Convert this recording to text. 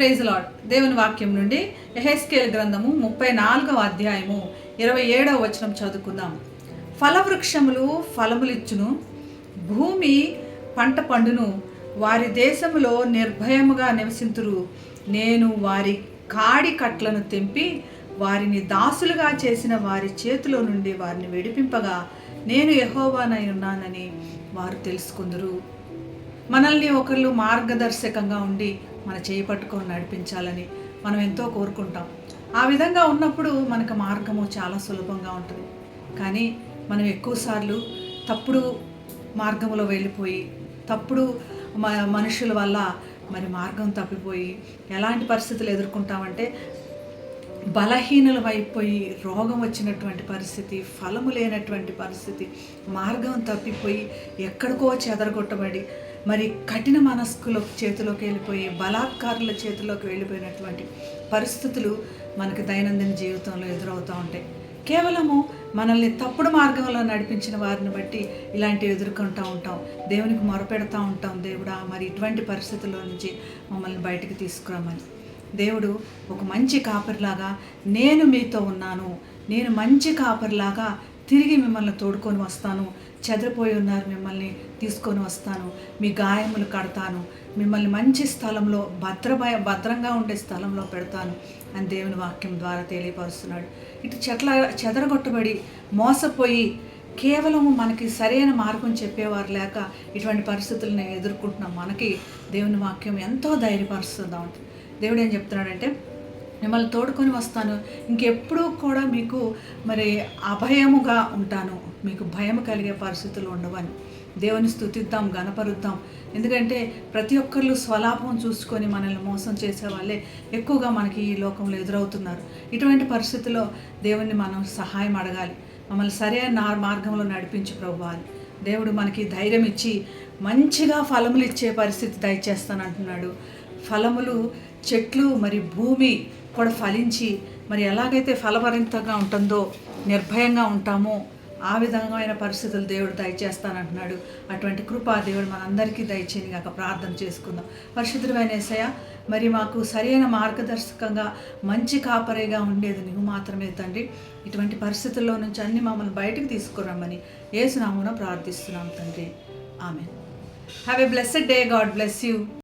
Praise lord. దేవుని వాక్యం నుండి యెహెజ్కేలు గ్రంథము 34వ అధ్యాయము 27వ వచనం చదువుకుందాం. ఫలవృక్షములు ఫలములిచ్చును, భూమి పంట పండును, వారి దేశములో నిర్భయముగా నివసింతురు. నేను వారి కాడి కట్లను తెంపి వారిని దాసులుగా చేసిన వారి చేతిలో నుండి వారిని విడిపింపగా నేను యెహోవానై ఉన్నానని వారు తెలుసుకుందురు. మనల్ని ఒకళ్ళు మార్గదర్శకంగా ఉండి మన చేయి పట్టుకొని నడిపించాలని మనం ఎంతో కోరుకుంటాం. ఆ విధంగా ఉన్నప్పుడు మనకు మార్గము చాలా సులభంగా ఉంటుంది. కానీ మనం ఎక్కువసార్లు తప్పుడు మార్గంలో వెళ్ళిపోయి తప్పుడు మనుషుల వల్ల మరి మార్గం తప్పిపోయి ఎలాంటి పరిస్థితులు ఎదుర్కొంటామంటే బలహీనలమైపోయి రోగం వచ్చినటువంటి పరిస్థితి, ఫలము లేనటువంటి పరిస్థితి, మార్గం తప్పిపోయి ఎక్కడికో చెదరగొట్టబడి మరి కఠిన మనస్కుల చేతిలోకి వెళ్ళిపోయి బలాత్కారుల చేతిలోకి వెళ్ళిపోయినటువంటి పరిస్థితులు మనకి దైనందిన జీవితంలో ఎదురవుతూ ఉంటాయి. కేవలము మనల్ని తప్పుడు మార్గంలో నడిపించిన వారిని బట్టి ఇలాంటివి ఎదుర్కొంటూ ఉంటాం. దేవునికి మొరపెడతా ఉంటాం, దేవుడా మరి ఇటువంటి పరిస్థితుల్లో నుంచి మమ్మల్ని బయటికి తీసుకురామని. దేవుడు ఒక మంచి కాపరిలాగా నేను మీతో ఉన్నాను, నేను మంచి కాపరిలాగా తిరిగి మిమ్మల్ని తోడుకొని వస్తాను, చెదిరిపోయి ఉన్నారు మిమ్మల్ని తీసుకొని వస్తాను, మీ గాయములు కడతాను, మిమ్మల్ని మంచి స్థలంలో భద్రంగా ఉండే స్థలంలో పెడతాను అని దేవుని వాక్యం ద్వారా తెలియపరుస్తున్నాడు. ఇటు చెదరగొట్టబడి మోసపోయి కేవలము మనకి సరైన మార్గం చెప్పేవారు లేక ఇటువంటి పరిస్థితులను ఎదుర్కొంటున్నాం. మనకి దేవుని వాక్యం ఎంతో ధైర్యపరుస్తుందా ఉంటుంది. దేవుడు ఏం చెప్తున్నాడంటే మిమ్మల్ని తోడుకొని వస్తాను, ఇంకెప్పుడూ కూడా మీకు మరి అభయముగా ఉంటాను, మీకు భయం కలిగే పరిస్థితులు ఉండవని. దేవుని స్తుతిద్దాం, గణపరుద్దాం. ఎందుకంటే ప్రతి ఒక్కళ్ళు స్వలాభం చూసుకొని మనల్ని మోసం చేసే వాళ్ళే ఎక్కువగా మనకి ఈ లోకంలో ఎదురవుతున్నారు. ఇటువంటి పరిస్థితుల్లో దేవుణ్ణి మనం సహాయం అడగాలి. మమ్మల్ని సరైన మార్గంలో నడిపించి ప్రభువాలి. దేవుడు మనకి ధైర్యం ఇచ్చి మంచిగా ఫలములు ఇచ్చే పరిస్థితి దయచేస్తానంటున్నాడు. ఫలములు చెట్లు మరి భూమి కూడా ఫలించి మరి ఎలాగైతే ఫలభరితంగా ఉంటుందో నిర్భయంగా ఉంటామో ఆ విధమైన పరిస్థితులు దేవుడు దయచేస్తానంటున్నాడు. అటువంటి కృప దేవుడు మనందరికీ దయచేయని కాక ప్రార్థన చేసుకుందాం. పరిశుద్ధమైన యేసయ్య, మరి మాకు సరైన మార్గదర్శకంగా మంచి కాపరిగా ఉండేది నువ్వు మాత్రమే తండ్రి. ఇటువంటి పరిస్థితుల్లో నుంచి అన్ని మమ్మల్ని బయటకు తీసుకురమ్మని యేసు నామమున ప్రార్థిస్తున్నాం తండ్రి. Amen. Have a blessed day. God bless you.